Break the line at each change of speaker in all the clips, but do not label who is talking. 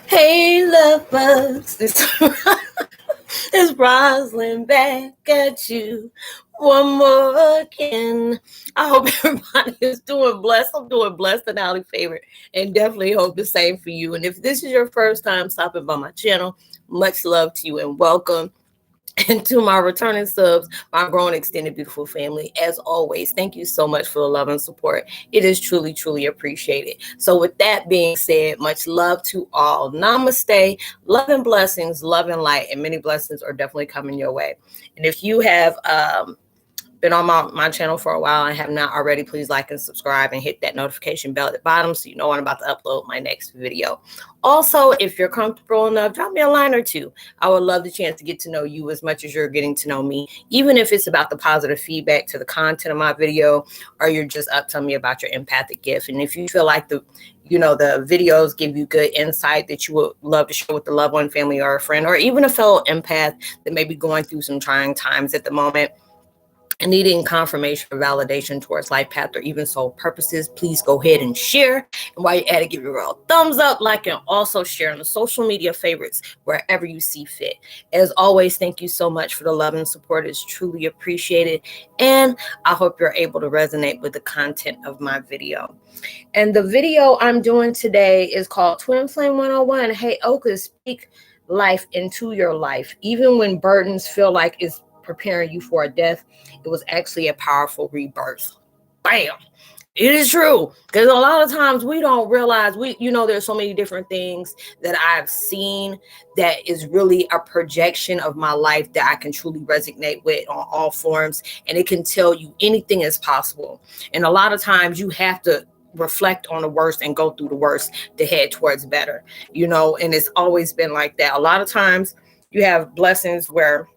Hey, love bugs. It's Roslyn back at you one more again. I hope everybody is doing blessed. I'm doing blessed and highly favored, and definitely hope the same for you. And if this is your first time stopping by my channel, much love to you and welcome. And to my returning subs, my growing extended beautiful family, as always, thank you so much for the love and support. It is truly, truly appreciated. So with that being said, much love to all. Namaste, love and blessings, love and light, and many blessings are definitely coming your way. And if you have been on my channel for a while and have not already, please like and subscribe and hit that notification bell at the bottom so you know when I'm about to upload my next video. Also, if you're comfortable enough, drop me a line or two. I would love the chance to get to know you as much as you're getting to know me, even if it's about the positive feedback to the content of my video, or you're just up telling me about your empathic gift. And if you feel like the videos give you good insight that you would love to share with the loved one, family, or a friend, or even a fellow empath that may be going through some trying times at the moment and needing confirmation or validation towards life path or even soul purposes, please go ahead and share. And while you're at it, give your girl a thumbs up, like, and also share on the social media favorites wherever you see fit. As always, thank you so much for the love and support. It's truly appreciated. And I hope you're able to resonate with the content of my video. And the video I'm doing today is called Twin Flame 101. Heyokas, speak life into your life. Even when burdens feel like it's preparing you for a death, it was actually a powerful rebirth. Bam. It is true, because a lot of times we don't realize there's so many different things that I've seen that is really a projection of my life that I can truly resonate with on all forms, and it can tell you anything is possible. And a lot of times you have to reflect on the worst and go through the worst to head towards better, and it's always been like that. A lot of times you have blessings where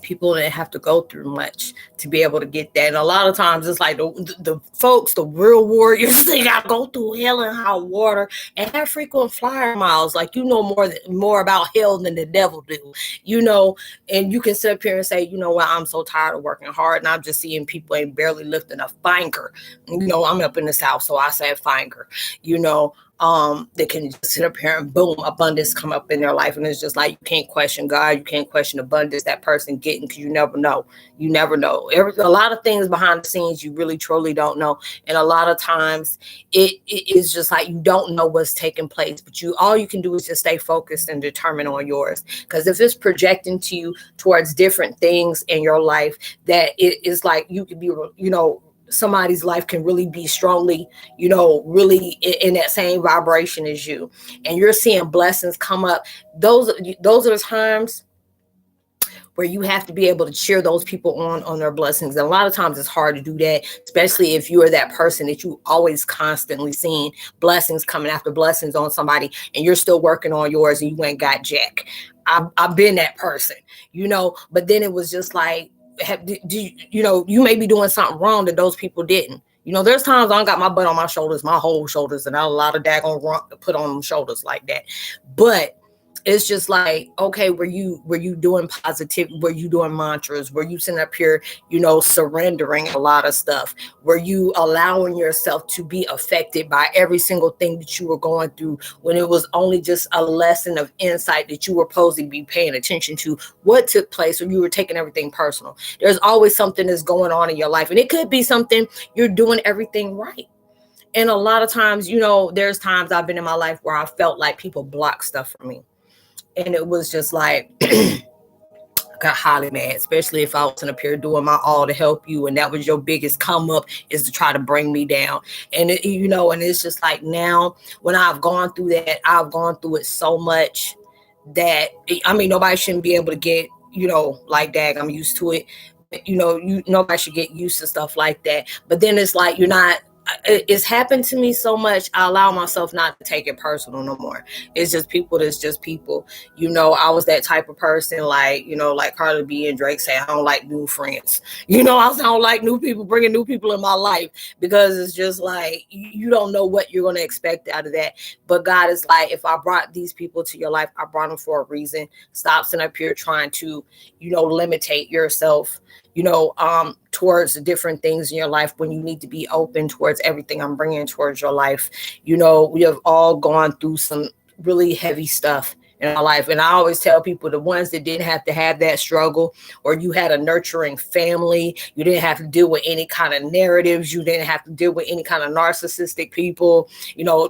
people didn't have to go through much to be able to get that. And a lot of times it's like the folks, the real warriors, they got to go through hell and hot water and have frequent flyer miles. Like, more about hell than the devil do, and you can sit up here and say, what, I'm so tired of working hard. And I'm just seeing people ain't barely lifting a finger. I'm up in the South, so I say finger, they can just sit up here and boom, abundance come up in their life. And it's just like, you can't question God. You can't question abundance that person getting, because you never know. You never know. A lot of things behind the scenes you really truly don't know. And a lot of times it is just like you don't know what's taking place, but all you can do is just stay focused and determined on yours. Because if it's projecting to you towards different things in your life, that it is like you could be, somebody's life can really be strongly, really in that same vibration as you, and you're seeing blessings come up. Those are the times where you have to be able to cheer those people on their blessings. And a lot of times it's hard to do that, especially if you are that person that you always constantly seeing blessings coming after blessings on somebody, and you're still working on yours and you ain't got jack. I've been that person, but then it was just like, you may be doing something wrong that those people didn't. There's times I got my butt on my shoulders, my whole shoulders, and not a lot of daggone rump to put on them shoulders like that. But it's just like, okay, were you doing positive? Were you doing mantras? Were you sitting up here, surrendering a lot of stuff? Were you allowing yourself to be affected by every single thing that you were going through, when it was only just a lesson of insight that you were supposed to be paying attention to what took place, or you were taking everything personal? There's always something that's going on in your life, and it could be something you're doing everything right. And a lot of times, there's times I've been in my life where I felt like people block stuff from me. And it was just like, I got highly mad, especially if I was up here doing my all to help you, and that was your biggest come up, is to try to bring me down. And and it's just like, now when I've gone through that, I've gone through it so much that nobody shouldn't be able to get, like that. I'm used to it. Nobody should get used to stuff like that. But then it's like, it's happened to me so much, I allow myself not to take it personal no more. It's just people that's just people. I was that type of person, like, like Cardi B and Drake say, I don't like new friends. I don't like new people, bringing new people in my life, because it's just like, you don't know what you're going to expect out of that. But God is like, if I brought these people to your life, I brought them for a reason. Stop sitting up here trying to, limitate yourself, towards the different things in your life, when you need to be open towards everything I'm bringing towards your life. We have all gone through some really heavy stuff in our life. And I always tell people, the ones that didn't have to have that struggle, or you had a nurturing family, you didn't have to deal with any kind of narratives, you didn't have to deal with any kind of narcissistic people, no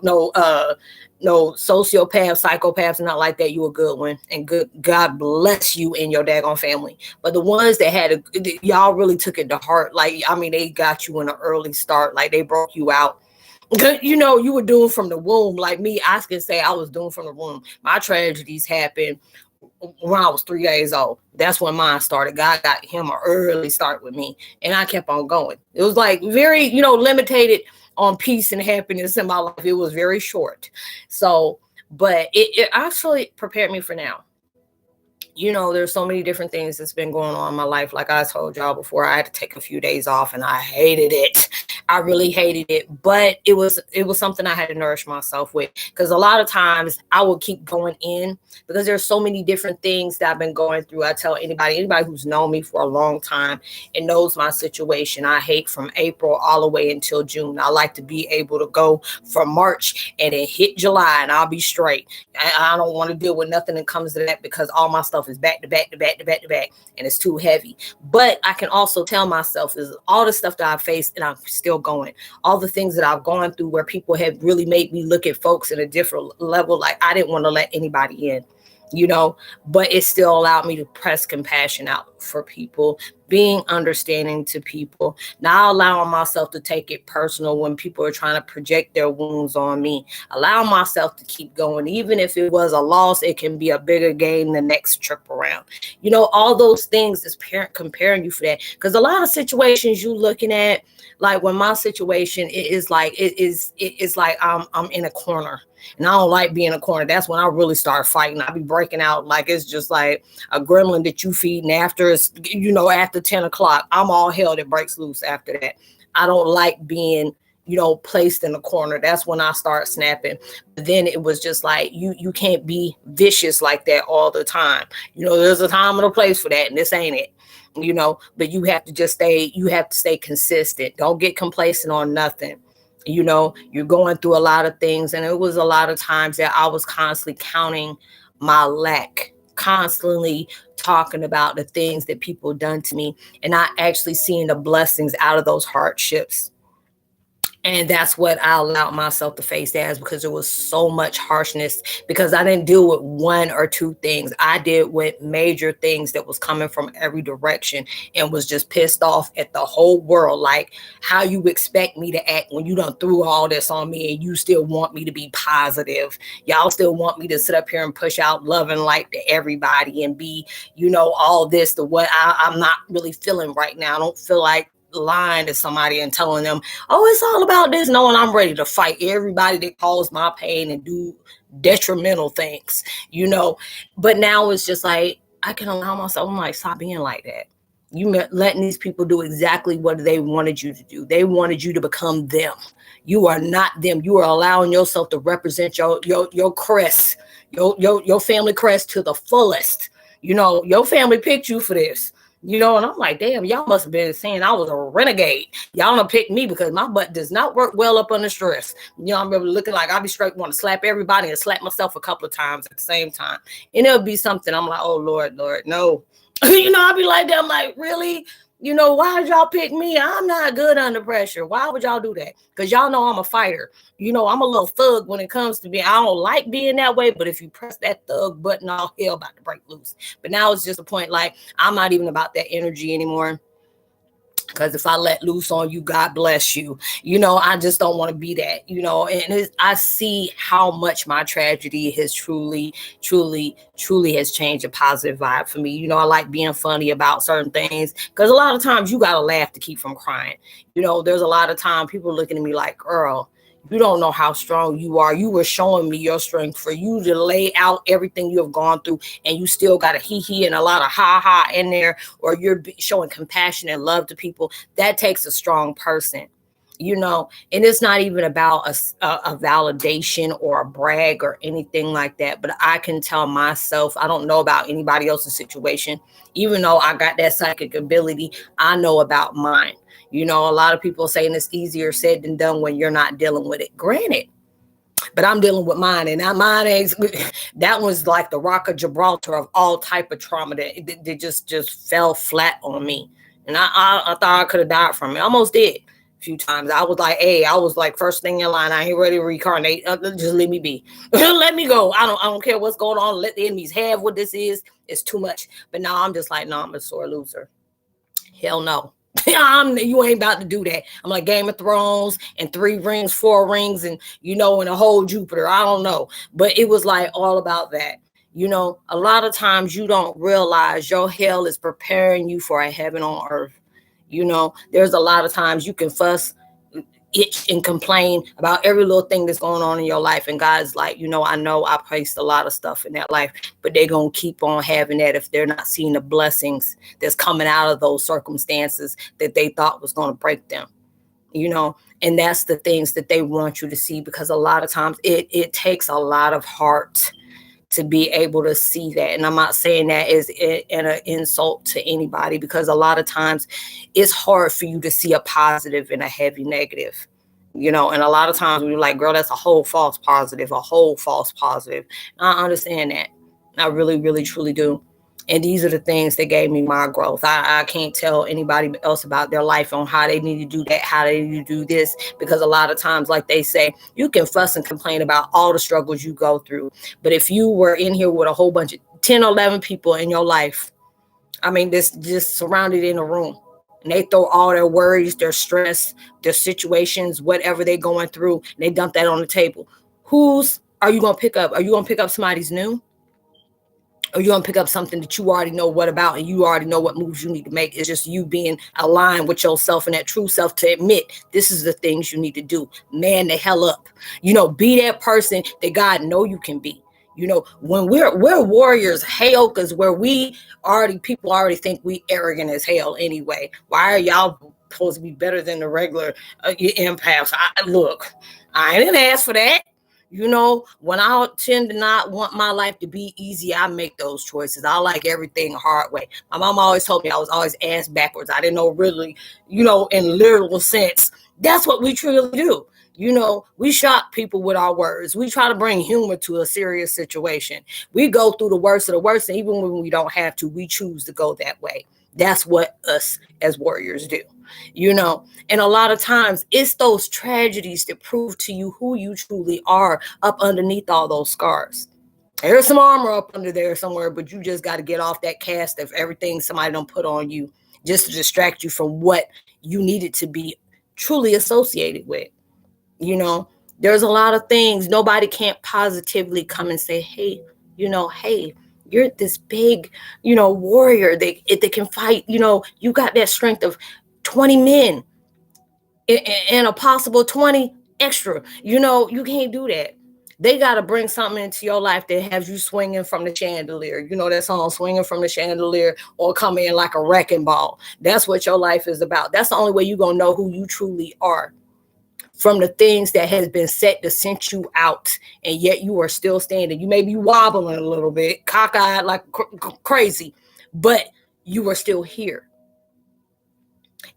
sociopaths, psychopaths, not like that. You a good one, and good God bless you and your daggone family. But the ones that y'all really took it to heart. Like, I mean, they got you in an early start, like they broke you out. You were doomed from the womb. Like me, I can say I was doomed from the womb. My tragedies happened when I was 3 days old. That's when mine started. God got him an early start with me, and I kept on going. It was like very, limited on peace and happiness in my life. It was very short. So, but it actually prepared me for now. There's so many different things that's been going on in my life. Like I told y'all before, I had to take a few days off, and I hated it. I really hated it, but it was something I had to nourish myself with, because a lot of times I would keep going in, because there's so many different things that I've been going through. I tell anybody who's known me for a long time and knows my situation, I hate from April all the way until June. I like to be able to go from March and then hit July and I'll be straight. I don't want to deal with nothing that comes to that, because all my stuff is back to back to back to back to back, and it's too heavy. But I can also tell myself is all the stuff that I've faced, and I'm still going. All the things that I've gone through, where people have really made me look at folks at a different level. Like, I didn't want to let anybody in, but it still allowed me to press compassion out for people, being understanding to people, not allowing myself to take it personal when people are trying to project their wounds on me, allowing myself to keep going. Even if it was a loss, it can be a bigger gain the next trip around. All those things is comparing you for that. Because a lot of situations you looking at, like when my situation, it is like I'm in a corner. And I don't like being in a corner. That's when I really start fighting. I be breaking out like it's just like a gremlin that you feeding after it's, after 10 o'clock. I'm all hell that breaks loose after that. I don't like being, placed in a corner. That's when I start snapping. But then it was just like, you can't be vicious like that all the time. There's a time and a place for that, and this ain't it. But you have to stay consistent. Don't get complacent on nothing. You're going through a lot of things. And it was a lot of times that I was constantly counting my lack, constantly talking about the things that people done to me, and not actually seeing the blessings out of those hardships. And that's what I allowed myself to face as, because there was so much harshness, because I didn't deal with one or two things. I did with major things that was coming from every direction, and was just pissed off at the whole world. Like, how you expect me to act when you done threw all this on me, and you still want me to be positive. Y'all still want me to sit up here and push out love and light to everybody and be, all this to what I'm not really feeling right now. I don't feel like lying to somebody and telling them, oh, it's all about this, knowing I'm ready to fight everybody that caused my pain and do detrimental things, But now it's just like, I can allow myself, I'm like, stop being like that. You letting these people do exactly what they wanted you to do. They wanted you to become them. You are not them. You are allowing yourself to represent your crest, your family crest to the fullest. Your family picked you for this. And I'm like, damn, y'all must have been saying I was a renegade. Y'all don't pick me because my butt does not work well up under stress. I remember looking like I'd be straight, want to slap everybody and slap myself a couple of times at the same time. And it'll be something I'm like, oh, Lord, no. I'll be like that. I'm like, really? Why did y'all pick me? I'm not good under pressure. Why would y'all do that? Because y'all know I'm a fighter. I'm a little thug when it comes to me. I don't like being that way, but if you press that thug button, all hell about to break loose. But now it's just a point, like, I'm not even about that energy anymore. Because if I let loose on you, God bless you. I just don't want to be that, and I see how much my tragedy has truly has changed a positive vibe for me. I like being funny about certain things, because a lot of times you got to laugh to keep from crying. There's a lot of time people looking at me like, girl, you don't know how strong you are. You were showing me your strength for you to lay out everything you have gone through, and you still got a hee and a lot of ha in there, or you're showing compassion and love to people. That takes a strong person. And it's not even about a validation or a brag or anything like that, but I can tell myself, I don't know about anybody else's situation. Even though I got that psychic ability, I know about mine. A lot of people saying it's easier said than done when you're not dealing with it. Granted, but I'm dealing with mine, and mine ain't. That was like the Rock of Gibraltar of all type of trauma that just fell flat on me, and I thought I could have died from it. I almost did a few times. I was like, hey, I was like first thing in line. I ain't ready to reincarnate. Just let me be. Let me go. I don't care what's going on. Let the enemies have what this is. It's too much. But now I'm just like, no, I'm a sore loser. Hell no. You ain't about to do that. I'm like Game of Thrones and 3 rings, 4 rings, and and a whole Jupiter. I don't know. But it was like all about that. A lot of times you don't realize your hell is preparing you for a heaven on earth. There's a lot of times you can fuss, itch, and complain about every little thing that's going on in your life. And God's like, I know I placed a lot of stuff in that life, but they're going to keep on having that if they're not seeing the blessings that's coming out of those circumstances that they thought was going to break them. And that's the things that they want you to see, because a lot of times it takes a lot of heart to be able to see that. And I'm not saying that as an insult to anybody, because a lot of times it's hard for you to see a positive in a heavy negative, and a lot of times we're like, girl, that's a whole false positive, a whole false positive. I understand that. I really, really, truly do. And these are the things that gave me my growth. I can't tell anybody else about their life on how they need to do that, how they need to do this, because a lot of times, like they say, you can fuss and complain about all the struggles you go through. But if you were in here with a whole bunch of 10 or 11 people in your life, this just surrounded in a room, and they throw all their worries, their stress, their situations, whatever they're going through, and they dump that on the table. Whose are you going to pick up? Are you going to pick up somebody's new? Or you're going to pick up something that you already know what about, and you already know what moves you need to make. It's just you being aligned with yourself and that true self to admit this is the things you need to do. Man the hell up. Be that person that God know you can be. When we're warriors, Heyokas, where people already think we arrogant as hell anyway. Why are y'all supposed to be better than the regular empaths? Look, I didn't ask for that. When I tend to not want my life to be easy, I make those choices. I like everything the hard way. My mom always told me I was always ass backwards. I didn't know really, in literal sense, that's what we truly do. We shock people with our words. We try to bring humor to a serious situation. We go through the worst of the worst, and even when we don't have to, we choose to go that way. That's what us as warriors do. And a lot of times it's those tragedies that prove to you who you truly are up underneath all those scars. There's some armor up under there somewhere, but you just got to get off that cast of everything somebody don't put on you just to distract you from what you needed to be truly associated with. There's a lot of things. Nobody can't positively come and say, hey, hey, you're this big, warrior that can fight. You got that strength of 20 men and a possible 20 extra. You can't do that. They got to bring something into your life that has you swinging from the chandelier. That song, Swinging from the Chandelier, or come in like a wrecking ball. That's what your life is about. That's the only way you're going to know who you truly are, from the things that has been set to send you out, and yet you are still standing. You may be wobbling a little bit, cockeyed like crazy, but you are still here.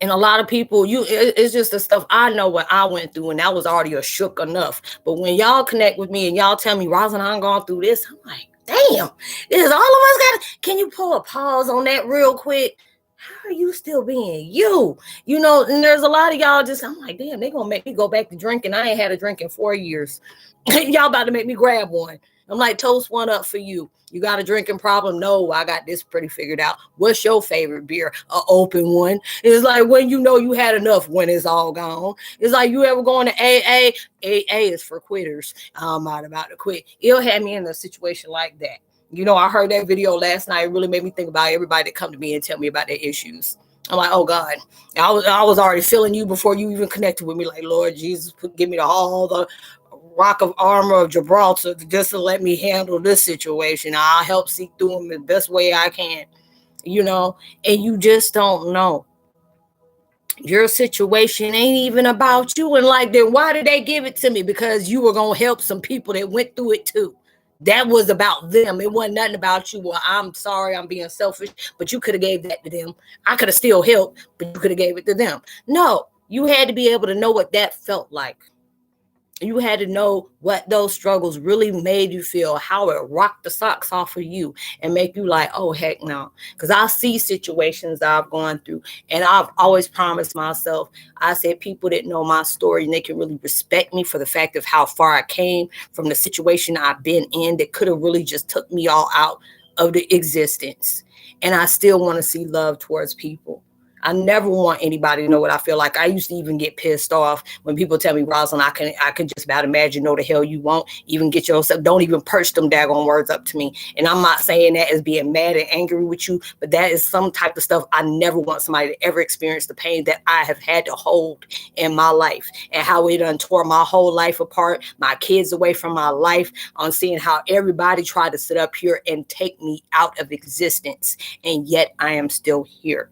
And a lot of people, it's just the stuff I know what I went through, and that was already a shook enough. But when y'all connect with me and y'all tell me, Rosin, I'm going through this, I'm like, damn, this is all of us got. Can you pull a pause on that real quick? How are you still being you? And there's a lot of y'all just, I'm like, damn, they gonna make me go back to drinking. I ain't had a drink in 4 years. Y'all about to make me grab one. I'm like, toast one up for you. You got a drinking problem? No, I got this pretty figured out. What's your favorite beer? An open one. It's like when you had enough, when it's all gone. It's like, you ever going to AA? AA is for quitters. I'm not about to quit. It'll have me in a situation like that. I heard that video last night. It really made me think about everybody that come to me and tell me about their issues. I'm like, oh God, I was already feeling you before you even connected with me. Like, Lord Jesus, give me all the rock of armor of Gibraltar just to let me handle this situation. I'll help see through them the best way I can, and you just don't know. Your situation ain't even about you. And like, then why did they give it to me? Because you were going to help some people that went through it too. That was about them. It wasn't nothing about you. Well, I'm sorry, I'm being selfish, but you could have gave that to them. I could have still helped, but you could have gave it to them. No, you had to be able to know what that felt like. You had to know what those struggles really made you feel, how it rocked the socks off of you and make you like, oh, heck no. Because I see situations that I've gone through, and I've always promised myself, I said people that know my story and they can really respect me for the fact of how far I came from the situation I've been in that could have really just took me all out of the existence. And I still want to see love towards people. I never want anybody to know what I feel like. I used to even get pissed off when people tell me, Rosalind, I can just about imagine, no the hell you won't. Even get yourself, don't even perch them daggone words up to me. And I'm not saying that as being mad and angry with you, but that is some type of stuff. I never want somebody to ever experience the pain that I have had to hold in my life, and how it done tore my whole life apart, my kids away from my life, on seeing how everybody tried to sit up here and take me out of existence. And yet I am still here,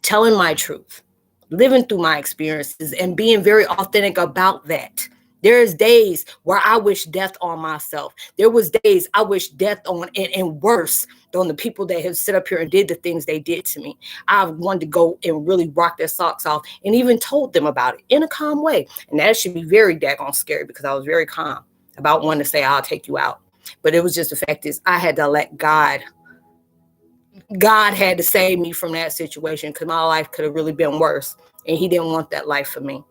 telling my truth, living through my experiences, and being very authentic about that. There's days where I wish death on myself. There was days I wish death on, and worse, on the people that have sit up here and did the things they did to me. I wanted to go and really rock their socks off, and even told them about it in a calm way. And that should be very daggone scary, because I was very calm about wanting to say, I'll take you out. But it was just the fact is I had to let God had to save me from that situation, because my life could have really been worse. And he didn't want that life for me.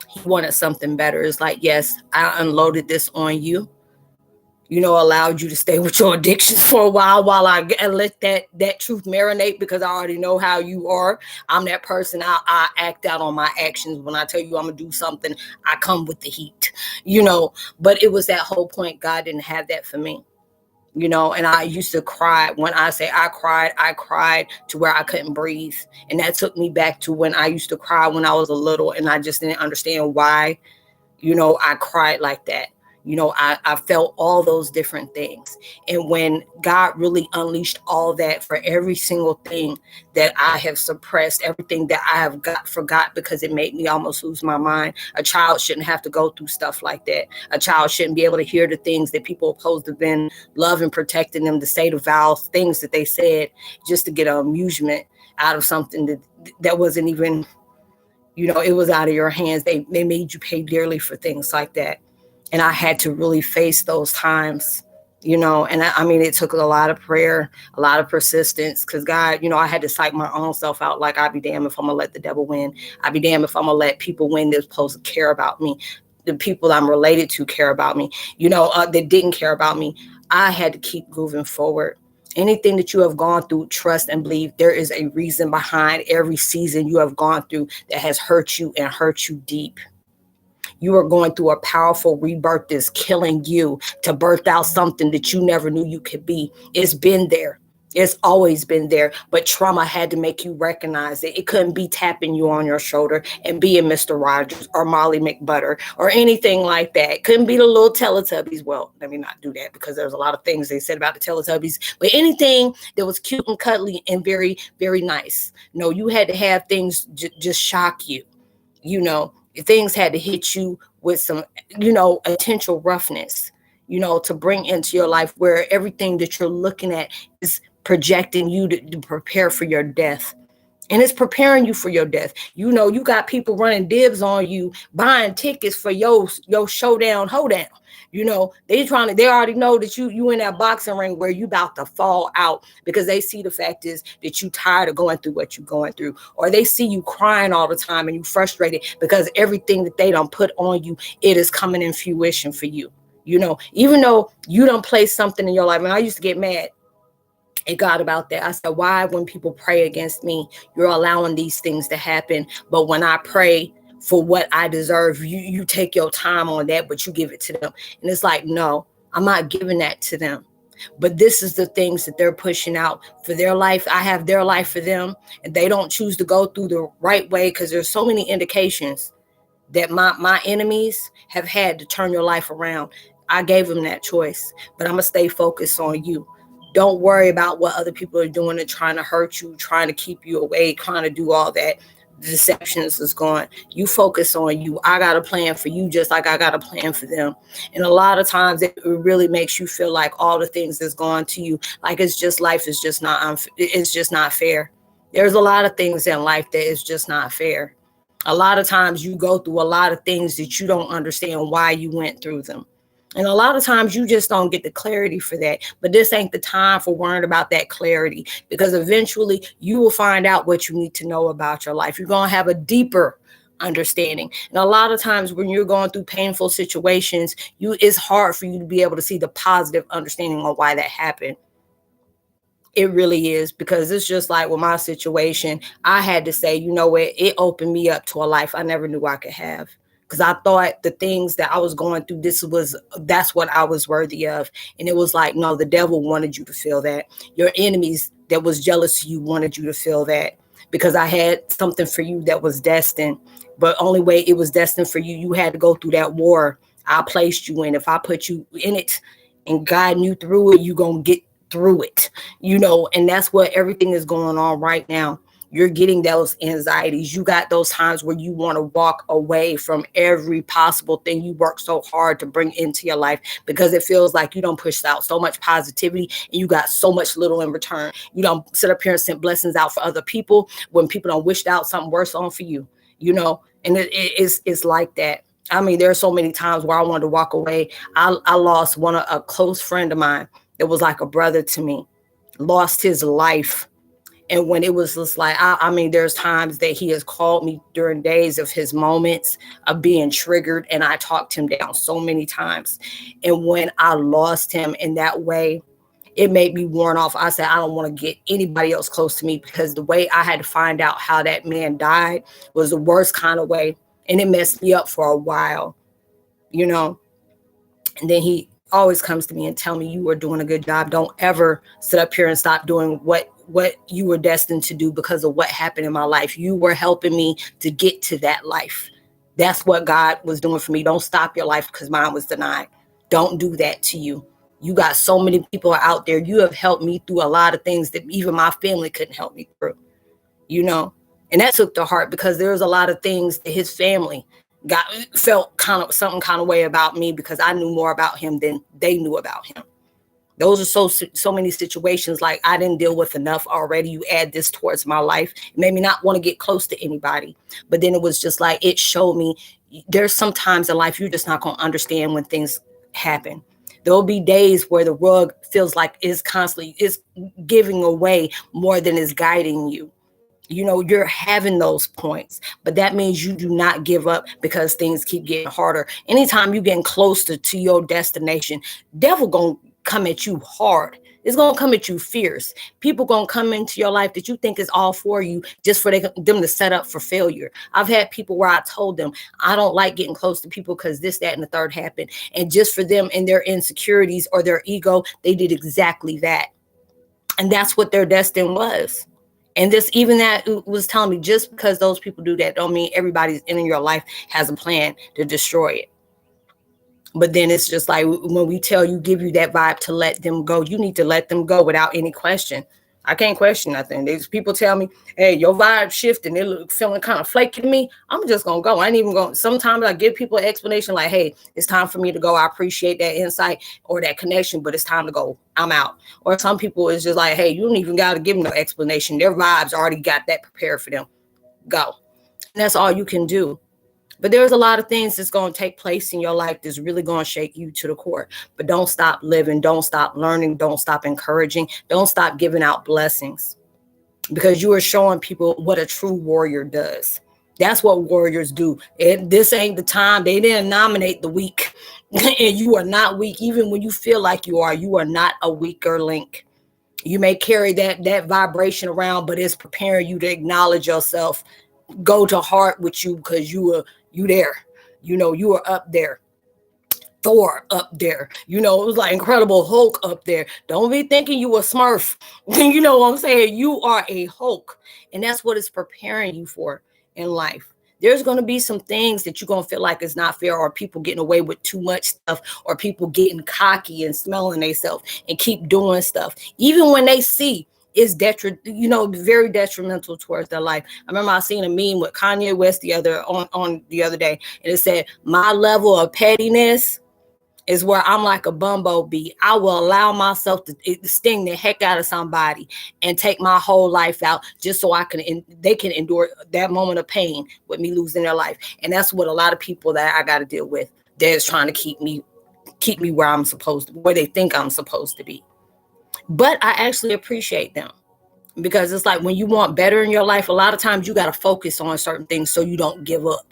He wanted something better. It's like, yes, I unloaded this on you, allowed you to stay with your addictions for a while I let that truth marinate, because I already know how you are. I'm that person. I act out on my actions. When I tell you I'm going to do something, I come with the heat, But it was that whole point. God didn't have that for me. And I used to cry. When I say I cried to where I couldn't breathe. And that took me back to when I used to cry when I was a little, and I just didn't understand why, I cried like that. I felt all those different things. And when God really unleashed all that for every single thing that I have suppressed, everything that I have forgot because it made me almost lose my mind. A child shouldn't have to go through stuff like that. A child shouldn't be able to hear the things that people are supposed to have been loving, protecting them, to say the vows, things that they said, just to get an amusement out of something that wasn't even, it was out of your hands. They made you pay dearly for things like that. And I had to really face those times, and I mean, it took a lot of prayer, a lot of persistence, because God, I had to psych my own self out. Like, I'd be damned if I'm gonna let the devil win. I'd be damned if I'm gonna let people win that's supposed to care about me, the people I'm related to care about me, that didn't care about me. I had to keep moving forward. Anything that you have gone through, trust and believe there is a reason behind every season you have gone through that has hurt you and hurt you deep. You are going through a powerful rebirth that's killing you to birth out something that you never knew you could be. It's been there. It's always been there, but trauma had to make you recognize it. It couldn't be tapping you on your shoulder and being Mr. Rogers or Molly McButter or anything like that. It couldn't be the little Teletubbies. Well, let me not do that, because there's a lot of things they said about the Teletubbies, but anything that was cute and cuddly and very, very nice. No, you had to have things just shock you, things had to hit you with some, potential roughness, to bring into your life, where everything that you're looking at is projecting you to prepare for your death. And it's preparing you for your death. You got people running dibs on you, buying tickets for your showdown, hoedown. They already know that you in that boxing ring where you about to fall out, because they see the fact is that you tired of going through what you're going through, or they see you crying all the time and you frustrated because everything that they don't put on you, it is coming in fruition for you. Even though you don't place something in your life. And I used to get mad at God about that. I said, why, when people pray against me, you're allowing these things to happen? But when I pray for what I deserve, you take your time on that, but you give it to them. And it's like, no, I'm not giving that to them. But this is the things that they're pushing out for their life. I have their life for them, and they don't choose to go through the right way, because there's so many indications that my enemies have had to turn your life around. I gave them that choice, but I'm going to stay focused on you. Don't worry about what other people are doing and trying to hurt you, trying to keep you away, trying to do all that. the deceptions is gone. You focus on you. I got a plan for you just like I got a plan for them. And a lot of times it really makes you feel like all the things that's gone to you, like it's just life is just not it's just not fair. There's a lot of things in life that is just not fair. A lot of times you go through a lot of things that you don't understand why you went through them. And a lot of times you just don't get the clarity for that. But this ain't the time for worrying about that clarity, because eventually you will find out what you need to know about your life. You're going to have a deeper understanding. And a lot of times when you're going through painful situations, it's hard for you to be able to see the positive understanding of why that happened. It really is, because it's just like with my situation, I had to say, you know what, it opened me up to a life I never knew I could have. Because I thought the things that I was going through, that's what I was worthy of. And it was like, no, the devil wanted you to feel that. Your enemies that was jealous of you wanted you to feel that, because I had something for you that was destined. But only way it was destined for you, you had to go through that war I placed you in. If I put you in it and guiding you through it, you're going to get through it, and that's what everything is going on right now. You're getting those anxieties. You got those times where you want to walk away from every possible thing you work so hard to bring into your life, because it feels like you don't push out so much positivity and you got so much little in return. You don't sit up here and send blessings out for other people when people don't wish out something worse on for you, and it's like that. I mean, there are so many times where I wanted to walk away. I lost a close friend of mine. It was like a brother to me, lost his life. And when it was just like, I mean, there's times that he has called me during days of his moments of being triggered, and I talked him down so many times. And when I lost him in that way, it made me worn off. I said, I don't want to get anybody else close to me, because the way I had to find out how that man died was the worst kind of way. And it messed me up for a while, And then he always comes to me and tell me, you are doing a good job. Don't ever sit up here and stop doing what you were destined to do because of what happened in my life. You were helping me to get to that life. That's what God was doing for me. Don't stop your life because mine was denied. Don't do that to you. You got so many people out there. You have helped me through a lot of things that even my family couldn't help me through, and that took to heart, because there was a lot of things that his family felt some kind of way about me, because I knew more about him than they knew about him. Those are so many situations like I didn't deal with enough already. You add this towards my life. It made me not want to get close to anybody. But then it was just like, it showed me there's some times in life you're just not going to understand when things happen. There'll be days where the rug feels like it's giving away more than it's guiding you. You're having those points, but that means you do not give up, because things keep getting harder. Anytime you're getting closer to your destination, devil gonna come at you hard. It's gonna come at you fierce. People gonna come into your life that you think is all for you, just for them to set up for failure. I've had people where I told them, I don't like getting close to people because this, that, and the third happened. And just for them and their insecurities or their ego, they did exactly that. And that's what their destiny was. And that was telling me, just because those people do that don't mean everybody's in your life has a plan to destroy it. But then it's just like, when we give you that vibe to let them go, you need to let them go without any question. I can't question nothing. These people tell me, hey, your vibe shifting, it feeling kind of flaky to me. I'm just going to go. I ain't even going. Sometimes I give people an explanation like, hey, it's time for me to go. I appreciate that insight or that connection, but it's time to go. I'm out. Or some people is just like, hey, you don't even got to give them no explanation. Their vibes already got that prepared for them. Go. And that's all you can do. But there's a lot of things that's going to take place in your life that's really going to shake you to the core. But don't stop living. Don't stop learning. Don't stop encouraging. Don't stop giving out blessings, because you are showing people what a true warrior does. That's what warriors do. This ain't the time. They didn't nominate the weak. And you are not weak. Even when you feel like you are not a weaker link. You may carry that vibration around, but it's preparing you to acknowledge yourself. Go to heart with you, because you there. You are up there. Thor up there. It was like Incredible Hulk up there. Don't be thinking you a Smurf. You know what I'm saying? You are a Hulk. And that's what it's preparing you for in life. There's going to be some things that you're going to feel like it's not fair, or people getting away with too much stuff, or people getting cocky and smelling themselves and keep doing stuff. Even when they see is very detrimental towards their life. I remember I seen a meme with Kanye West the other day, and it said, "My level of pettiness is where I'm like a bumblebee. I will allow myself to sting the heck out of somebody and take my whole life out just so they can endure that moment of pain with me losing their life." And that's what a lot of people that I got to deal with. They're trying to keep me where I'm supposed to, where they think I'm supposed to be. But I actually appreciate them, because it's like when you want better in your life, a lot of times you got to focus on certain things so you don't give up.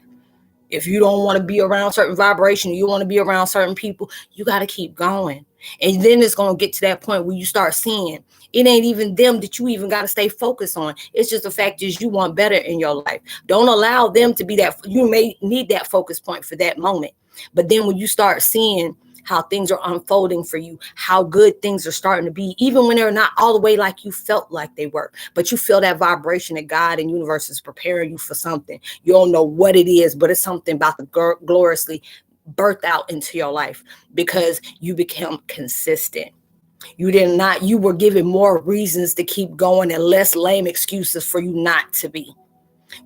If you don't want to be around certain vibration, you want to be around certain people, you got to keep going. And then it's going to get to that point where you start seeing it ain't even them that you even got to stay focused on. It's just the fact is you want better in your life. Don't allow them to be that. You may need that focus point for that moment. But then when you start seeing how things are unfolding for you, how good things are starting to be, even when they're not all the way like you felt like they were, but you feel that vibration that God and universe is preparing you for something. You don't know what it is, but it's something about to gloriously birth out into your life because you become consistent. You were given more reasons to keep going and less lame excuses for you not to be.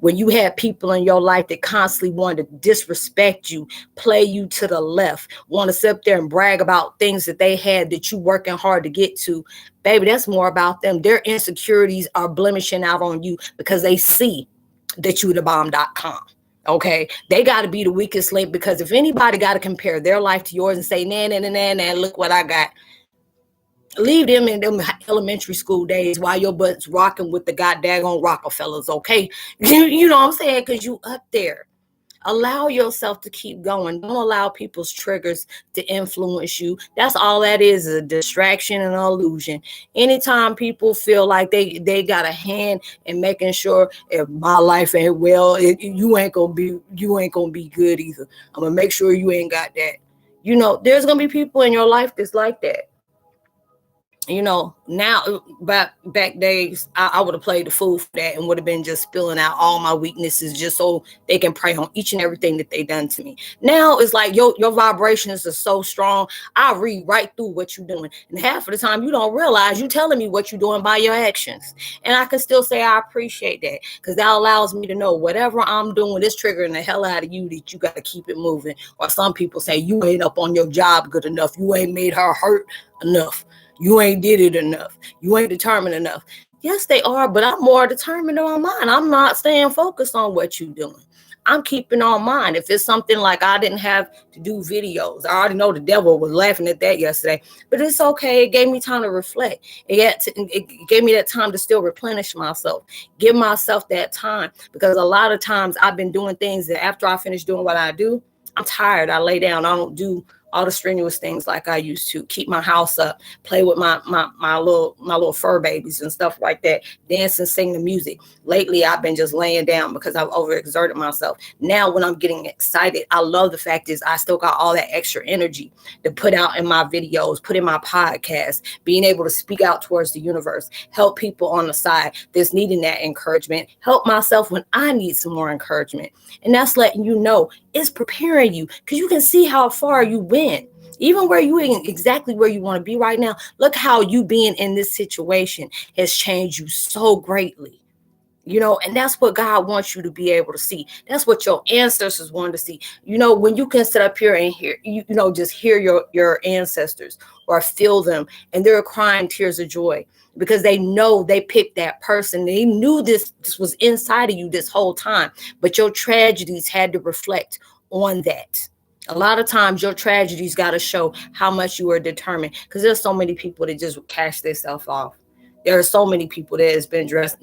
When you had people in your life that constantly wanted to disrespect you, play you to the left, want to sit up there and brag about things that they had that you working hard to get to, baby, that's more about them. Their insecurities are blemishing out on you because they see that you the bomb.com. Okay, they got to be the weakest link, because if anybody got to compare their life to yours and say, nah, look what I got. Leave them in them elementary school days while your butt's rocking with the goddamn Rockefellers, okay? You know what I'm saying? Because you up there. Allow yourself to keep going. Don't allow people's triggers to influence you. That's all that is a distraction and an illusion. Anytime people feel like they got a hand in making sure if my life ain't well, you ain't gonna be good either. I'm gonna make sure you ain't got that. There's gonna be people in your life that's like that. Now back days, I would have played the fool for that and would have been just spilling out all my weaknesses just so they can prey on each and everything that they done to me. Now it's like your vibrations are so strong. I read right through what you're doing. And half of the time you don't realize you telling me what you're doing by your actions. And I can still say I appreciate that, because that allows me to know whatever I'm doing is triggering the hell out of you, that you got to keep it moving. Or some people say you ain't up on your job good enough. You ain't made her hurt enough. You ain't did it enough. You ain't determined enough. Yes, they are, but I'm more determined on mine. I'm not staying focused on what you're doing. I'm keeping on mine. If it's something like I didn't have to do videos, I already know the devil was laughing at that yesterday, but it's okay. It gave me time to reflect. It gave me that time to still replenish myself, give myself that time, because a lot of times I've been doing things that after I finish doing what I do, I'm tired. I lay down. I don't do all the strenuous things like I used to. Keep my house up, play with my little fur babies and stuff like that, dance and sing the music. Lately, I've been just laying down because I've overexerted myself. Now, when I'm getting excited, I love the fact is I still got all that extra energy to put out in my videos, put in my podcast, being able to speak out towards the universe, help people on the side that's needing that encouragement, help myself when I need some more encouragement. And that's letting you know it's preparing you, because you can see how far you went. Even where you ain't exactly where you want to be right now, look how you being in this situation has changed you so greatly. And that's what God wants you to be able to see. That's what your ancestors wanted to see. When you can sit up here and hear, just hear your ancestors or feel them, and they're crying tears of joy because they know they picked that person. They knew this was inside of you this whole time, but your tragedies had to reflect on that. A lot of times your tragedies got to show how much you are determined, because there's so many people that just cash themselves off. There are so many people that has been dressed,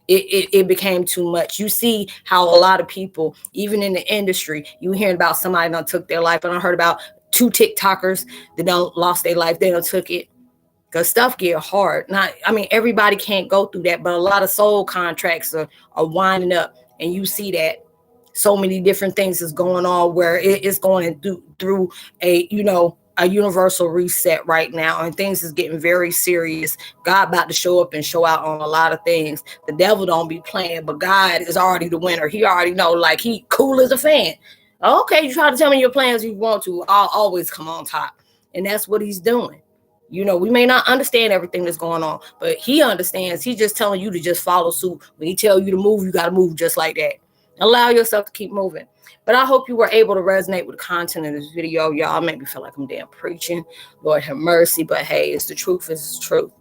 it became too much. You see how a lot of people, even in the industry, you hearing about somebody that took their life. And I heard about 2 TikTokers that don't lost their life. They don't took it, because stuff get hard. Everybody can't go through that, but a lot of soul contracts are winding up, and you see that so many different things is going on where it's going through a universal reset right now, and things is getting very serious. God about to show up and show out on a lot of things. The devil don't be playing, but God is already the winner. He already know, like, he cool as a fan. Okay, you try to tell me your plans if you want to, I'll always come on top. And that's what he's doing. You know, we may not understand everything that's going on, but he understands. He's just telling you to just follow suit. When he tell you to move, you got to move just like that. Allow yourself to keep moving. But I hope you were able to resonate with the content of this video. Y'all make me feel like I'm damn preaching. Lord have mercy. But hey, it's the truth. It's the truth.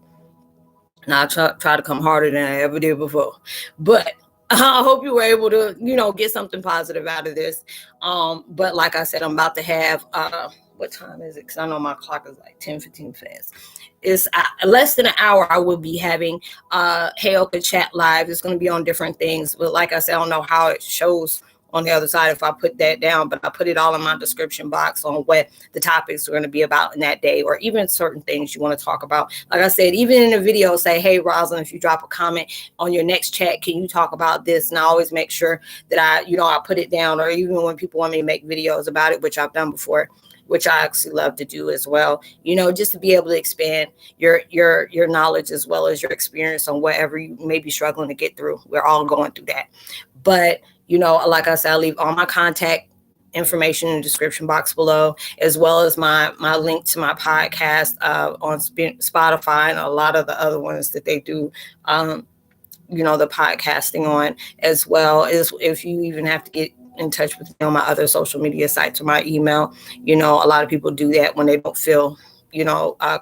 And I'll try to come harder than I ever did before. But I hope you were able to, get something positive out of this. But like I said, I'm about to have, what time is it? Because I know my clock is like 10:15 fast. It's less than an hour. I will be having Heyokas chat live. It's going to be on different things. But like I said, I don't know how it shows on the other side if I put that down, but I put it all in my description box on what the topics are going to be about in that day, or even certain things you want to talk about. Like I said, even in the video, say, hey, Rosalind, if you drop a comment on your next chat, can you talk about this? And I always make sure that I put it down, or even when people want me to make videos about it, which I've done before, which I actually love to do as well, just to be able to expand your knowledge as well as your experience on whatever you may be struggling to get through. We're all going through that. But like I said, I'll leave all my contact information in the description box below, as well as my link to my podcast on Spotify and a lot of the other ones that they do, the podcasting on, as well as if you even have to get in touch with me on my other social media sites or my email. A lot of people do that when they don't feel,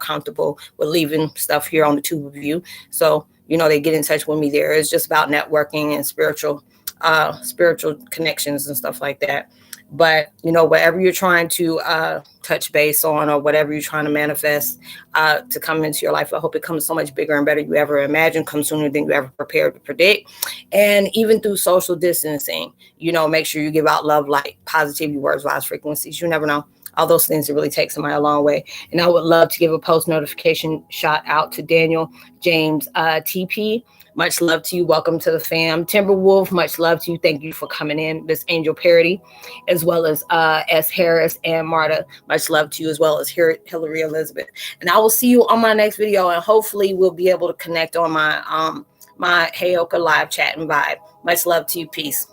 comfortable with leaving stuff here on the tube of you. So, they get in touch with me there. It's just about networking and spiritual connections and stuff like that. But whatever you're trying to touch base on, or whatever you're trying to manifest to come into your life, I hope it comes so much bigger and better you ever imagined, comes sooner than you ever prepared to predict. And even through social distancing, make sure you give out love, light, positivity, words, vibes, frequencies. You never know. All those things that really take somebody a long way. And I would love to give a post notification shout out to Daniel James TP. Much love to you. Welcome to the fam. Timberwolf, much love to you. Thank you for coming in. Miss Angel Parody, as well as S. Harris and Marta. Much love to you, as well as Hillary Elizabeth. And I will see you on my next video, and hopefully we'll be able to connect on my my Heyokas live chat and vibe. Much love to you. Peace.